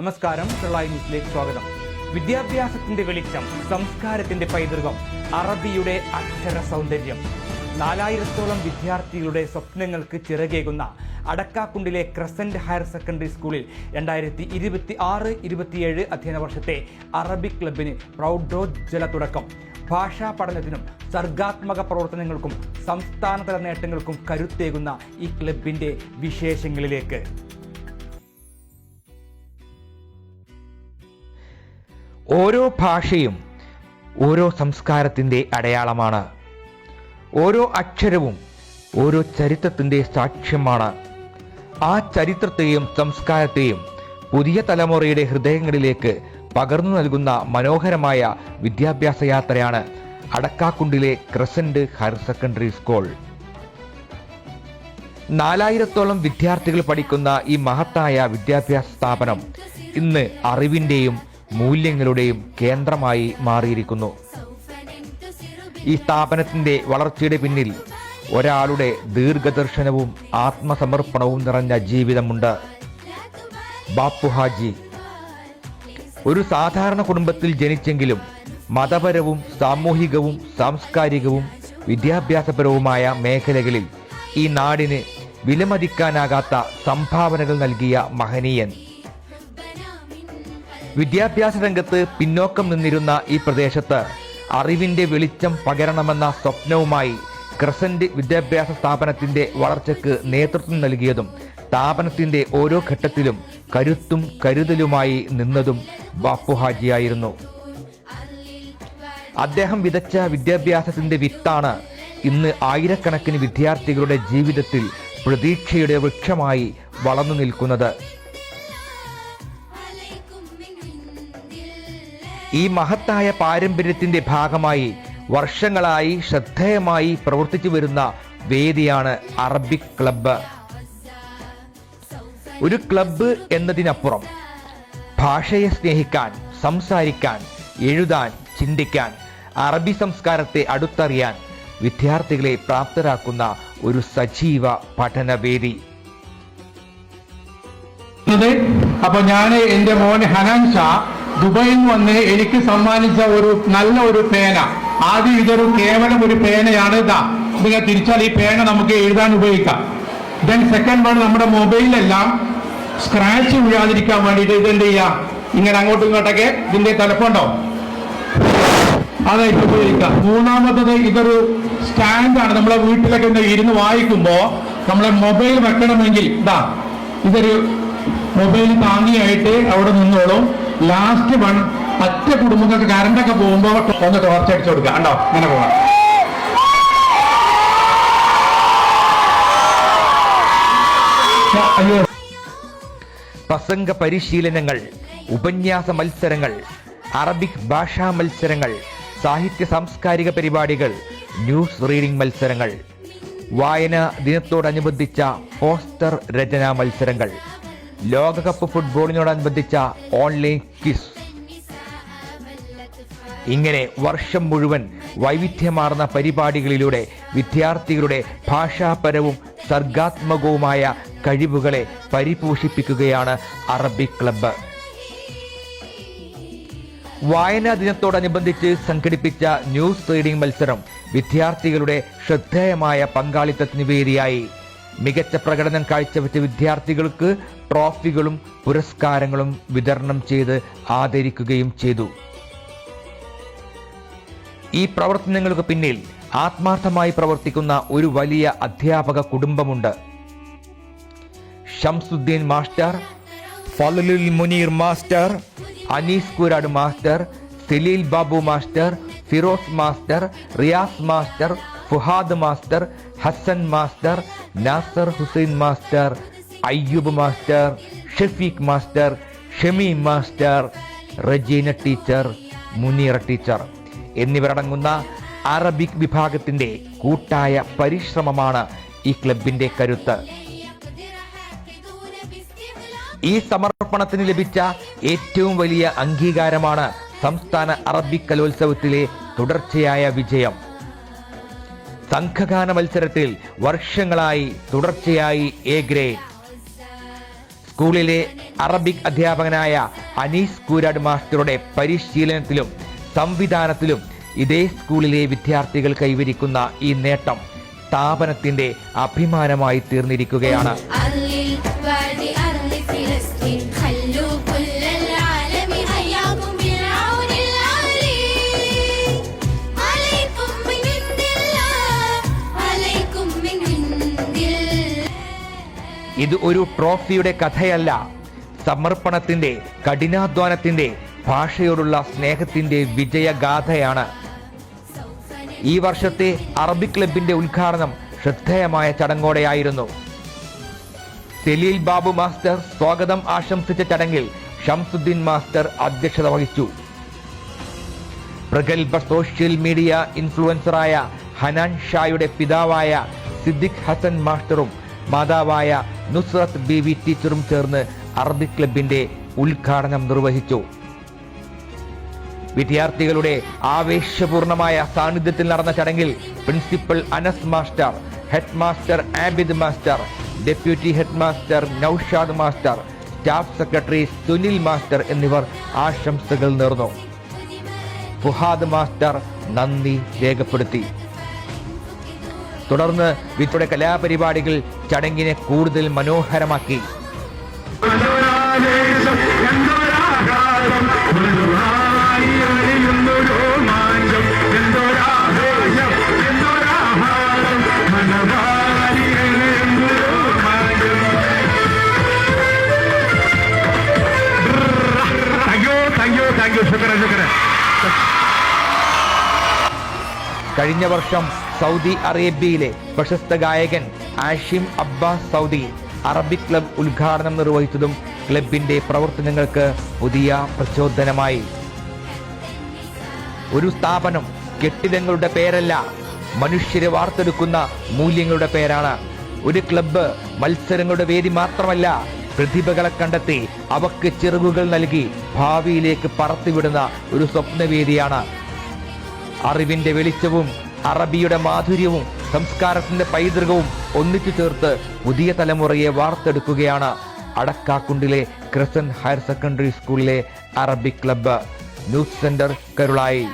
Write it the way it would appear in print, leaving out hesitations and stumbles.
നമസ്കാരം, കേരള ന്യൂസിലേക്ക് സ്വാഗതം. വിദ്യാഭ്യാസത്തിന്റെ വെളിച്ചം, സംസ്കാരത്തിന്റെ പൈതൃകം, അറബിയുടെ അക്ഷര സൗന്ദര്യം. 4000-ഓളം വിദ്യാർത്ഥികളുടെ സ്വപ്നങ്ങൾക്ക് ചിറകേകുന്ന അടക്കാക്കുണ്ടിലെ ക്രസന്റ് ഹയർ സെക്കൻഡറി സ്കൂളിൽ 2026-27 അധ്യയന വർഷത്തെ അറബിക് ക്ലബിന് പ്രൗഢോജ്വല തുടക്കം. ഭാഷാ പഠനത്തിനും സർഗാത്മക പ്രവർത്തനങ്ങൾക്കും സംസ്ഥാനതല നേട്ടങ്ങൾക്കും കരുത്തേകുന്ന ഈ ക്ലബിന്റെ വിശേഷങ്ങളിലേക്ക്. ഓരോ ഭാഷയും ഓരോ സംസ്കാരത്തിൻ്റെ അടയാളമാണ്. ഓരോ അക്ഷരവും ഓരോ ചരിത്രത്തിൻ്റെ സാക്ഷ്യമാണ്. ആ ചരിത്രത്തെയും സംസ്കാരത്തെയും പുതിയ തലമുറയുടെ ഹൃദയങ്ങളിലേക്ക് പകർന്നു നൽകുന്ന മനോഹരമായ വിദ്യാഭ്യാസ യാത്രയാണ് അടക്കാക്കുണ്ടിലെ ക്രസന്റ് ഹയർ സെക്കൻഡറി സ്കൂൾ. 4000-ഓളം വിദ്യാർത്ഥികൾ പഠിക്കുന്ന ഈ മഹത്തായ വിദ്യാഭ്യാസ സ്ഥാപനം ഇന്ന് അറിവിൻ്റെയും മൂല്യങ്ങളുടെയും കേന്ദ്രമായി മാറിയിരിക്കുന്നു. ഈ സ്ഥാപനത്തിന്റെ വളർച്ചയുടെ പിന്നിൽ ഒരാളുടെ ദീർഘദർശനവും ആത്മസമർപ്പണവും നിറഞ്ഞ ജീവിതമുണ്ട്. ബാപ്പു ഹാജി ഒരു സാധാരണ കുടുംബത്തിൽ ജനിച്ചെങ്കിലും മതപരവും സാമൂഹികവും സാംസ്കാരികവും വിദ്യാഭ്യാസപരവുമായ മേഖലകളിൽ ഈ നാടിന് വിലമതിക്കാനാകാത്ത സംഭാവനകൾ നൽകിയ മഹനീയൻ. വിദ്യാഭ്യാസ രംഗത്ത് പിന്നോക്കം നിന്നിരുന്ന ഈ പ്രദേശത്ത് അറിവിന്റെ വെളിച്ചം പകരണമെന്ന സ്വപ്നവുമായി ക്രസന്റ് വിദ്യാഭ്യാസ സ്ഥാപനത്തിന്റെ വളർച്ചയ്ക്ക് നേതൃത്വം നൽകിയതും സ്ഥാപനത്തിന്റെ ഓരോ ഘട്ടത്തിലും കരുത്തും കരുതലുമായി നിന്നതും ബാപ്പു ഹാജിയായിരുന്നു. അദ്ദേഹം വിതച്ച വിദ്യാഭ്യാസത്തിന്റെ വിത്താണ് ഇന്ന് ആയിരക്കണക്കിന് വിദ്യാർത്ഥികളുടെ ജീവിതത്തിൽ പ്രതീക്ഷയുടെ വൃക്ഷമായി വളർന്നു നിൽക്കുന്നത്. ഈ മഹത്തായ പാരമ്പര്യത്തിന്റെ ഭാഗമായി വർഷങ്ങളായി ശ്രദ്ധേയമായി പ്രവർത്തിച്ചു വരുന്ന വേദിയാണ് അറബിക് ക്ലബ്ബ്. ഒരു ക്ലബ്ബ് എന്നതിനപ്പുറം ഭാഷയെ സ്നേഹിക്കാൻ, സംസാരിക്കാൻ, എഴുതാൻ, ചിന്തിക്കാൻ, അറബി സംസ്കാരത്തെ അടുത്തറിയാൻ വിദ്യാർത്ഥികളെ പ്രാപ്തരാക്കുന്ന ഒരു സജീവ പഠനവേദി. അപ്പൊ ഞാൻ എന്റെ മോൻ ഹനാൻ ഷാ ദുബൈയിൽ നിന്ന് വന്ന് എനിക്ക് സമ്മാനിച്ച നല്ല ഒരു പേന. ആദ്യം ഇതൊരു കേവലം ഒരു പേനയാണ്. ഇതിനെ തിരിച്ചാൽ ഈ പേന നമുക്ക് എഴുതാൻ ഉപയോഗിക്കാം. ദെൻ സെക്കൻഡ് വൺ, നമ്മുടെ മൊബൈലിലെല്ലാം സ്ക്രാച്ച് വീഴാതിരിക്കാൻ വേണ്ടിയിട്ട് ഇതെന്ത് ചെയ്യാം, ഇങ്ങനെ അങ്ങോട്ടും ഇങ്ങോട്ടൊക്കെ ഇതിന്റെ തലപ്പുണ്ടോ അതായിട്ട് ഉപയോഗിക്കാം. മൂന്നാമത്തത് ഇതൊരു സ്റ്റാൻഡാണ്. നമ്മളെ വീട്ടിലൊക്കെ ഇരുന്ന് വായിക്കുമ്പോ നമ്മളെ മൊബൈൽ വെക്കണമെങ്കിൽ ഇതൊരു മൊബൈൽ താങ്ങിയായിട്ട് അവിടെ നിന്നോളും. ലാസ്റ്റ് വൺ, മറ്റു കുടുംബങ്ങൾക്ക് കറണ്ടൊക്കെ പോകുമ്പോ ഒന്ന് ടോർച്ച് അടിച്ചു കൊടുക്കുക. ഉണ്ടോ, അങ്ങനെ പോകാം. പ്രസംഗ പരിശീലനങ്ങൾ, ഉപന്യാസ മത്സരങ്ങൾ, അറബിക് ഭാഷാ മത്സരങ്ങൾ, സാഹിത്യ സാംസ്കാരിക പരിപാടികൾ, ന്യൂസ് റീഡിംഗ് മത്സരങ്ങൾ, വായനാ ദിനത്തോടനുബന്ധിച്ച പോസ്റ്റർ രചനാ മത്സരങ്ങൾ, ലോകകപ്പ് ഫുട്ബോളിനോടനുബന്ധിച്ച ഓൺലൈൻ ക്വിസ്. ഇങ്ങനെ വർഷം മുഴുവൻ വൈവിധ്യമാർന്ന പരിപാടികളിലൂടെ വിദ്യാർത്ഥികളുടെ ഭാഷാപരവും സർഗാത്മകവുമായ കഴിവുകളെ പരിപോഷിപ്പിക്കുകയാണ് അറബിക് ക്ലബ്ബ്. വായനാ ദിനത്തോടനുബന്ധിച്ച് സംഘടിപ്പിച്ച ന്യൂസ് റീഡിംഗ് മത്സരം വിദ്യാർത്ഥികളുടെ ശ്രദ്ധേയമായ പങ്കാളിത്തത്തിന് വേദിയായി. മികച്ച പ്രകടനം കാഴ്ചവെച്ച വിദ്യാർത്ഥികൾക്ക് ട്രോഫികളും പുരസ്കാരങ്ങളും വിതരണം ചെയ്ത് ആദരിക്കുകയും ചെയ്തു. ഈ പ്രവർത്തനങ്ങൾക്ക് പിന്നിൽ ആത്മാർത്ഥമായി പ്രവർത്തിക്കുന്ന ഒരു വലിയ അധ്യാപക കുടുംബമുണ്ട്. Shamsuddin master, Fazlul Muneer master, Anees Koorad master, Saleel Babu master, Firoz master, Riyas master, Fuhad master, Hasan master, Nasar Hussain master, Ayyub master, Shafeeq master, Shameem master, Rajeena teacher, Muneera teacher എന്നിവരടങ്ങുന്ന അറബിക് വിഭാഗത്തിന്റെ കൂട്ടായ പരിശ്രമമാണ് ഈ ക്ലബിന്റെ കരുത്ത്. ഈ സമർപ്പണത്തിന് ലഭിച്ച ഏറ്റവും വലിയ അംഗീകാരമാണ് സംസ്ഥാന അറബിക് കലോത്സവത്തിലെ തുടർച്ചയായ വിജയം. സംഘഗാന മത്സരത്തിൽ വർഷങ്ങളായി തുടർച്ചയായി എ ഗ്രേഡ്, സ്കൂളിലെ അറബിക് അധ്യാപകനായ അനീസ് കൂരാട് മാസ്റ്ററുടെ പരിശീലനത്തിലും സംവിധാനത്തിലും ഇതേ സ്കൂളിലെ വിദ്യാർത്ഥികൾ കൈവരിക്കുന്ന ഈ നേട്ടം സ്ഥാപനത്തിന്റെ അഭിമാനമായി തീർന്നിരിക്കുകയാണ്. ഇത് ഒരു ട്രോഫിയുടെ കഥയല്ല, സമർപ്പണത്തിന്റെ, കഠിനാധ്വാനത്തിന്റെ, ഭാഷയോടുള്ള സ്നേഹത്തിന്റെ വിജയഗാഥയാണ്. ഈ വർഷത്തെ അറബിക് ക്ലബിന്റെ ഉദ്ഘാടനം ശ്രദ്ധേയമായ ചടങ്ങോടെയായിരുന്നു. സലീൽ ബാബു മാസ്റ്റർ സ്വാഗതം ആശംസിച്ച ചടങ്ങിൽ ഷംസുദ്ദീൻ മാസ്റ്റർ അധ്യക്ഷത വഹിച്ചു. പ്രഗത്ഭ സോഷ്യൽ മീഡിയ ഇൻഫ്ലുവൻസറായ ഹനാൻ ഷായുടെ പിതാവായ സിദ്ദിഖ് ഹസൻ മാസ്റ്ററും മാതാവായ നുസ്രത്ത് ബീവി ടീച്ചറും ചേർന്ന് അറബിക് ക്ലബിന്റെ ഉദ്ഘാടനം നിർവഹിച്ചു. വിദ്യാർത്ഥികളുടെ ആവേശപൂർണമായ സാന്നിധ്യത്തിൽ നടന്ന ചടങ്ങിൽ principal Anas master, head master Abid master, deputy head master Naushad master, staff secretary Sunil master എന്നിവർ ആശംസകൾ നേർന്നു. ഫുഹാദ് മാസ്റ്റർ നന്ദി രേഖപ്പെടുത്തി. തുടർന്ന് വിദ്യയുടെ കലാപരിപാടികൾ ചടങ്ങിനെ കൂടുതൽ മനോഹരമാക്കി. കഴിഞ്ഞ വർഷം സൗദി അറേബ്യയിലെ പ്രശസ്ത ഗായകൻ Ashim Abbas Saudi Arabic club ഉദ്ഘാടനം നിർവഹിച്ചതും ക്ലബിന്റെ പ്രവർത്തനങ്ങൾക്ക് പുതിയ പ്രചോദനമായി. ഒരു സ്ഥാപനം കെട്ടിടങ്ങളുടെ പേരല്ല, മനുഷ്യരെ വാർത്തെടുക്കുന്ന മൂല്യങ്ങളുടെ പേരാണ്. ഒരു ക്ലബ്ബ് മത്സരങ്ങളുടെ വേദി മാത്രമല്ല, പ്രതിഭകളെ കണ്ടെത്തി അവക്ക് ചിറകുകൾ നൽകി ഭാവിയിലേക്ക് പറത്തിവിടുന്ന ഒരു സ്വപ്നവേദിയാണ്. അറിവിന്റെ വെളിച്ചവും അറബിയുടെ മാധുര്യവും സംസ്കാരത്തിന്റെ പൈതൃകവും ഒന്നിച്ചു ചേർത്ത് പുതിയ തലമുറയെ വാർത്തെടുക്കുകയാണ് അടക്കാക്കുണ്ടിലെ ക്രസന്റ് ഹയർ സെക്കൻഡറി സ്കൂളിലെ Arabic club. News centre, Karulai.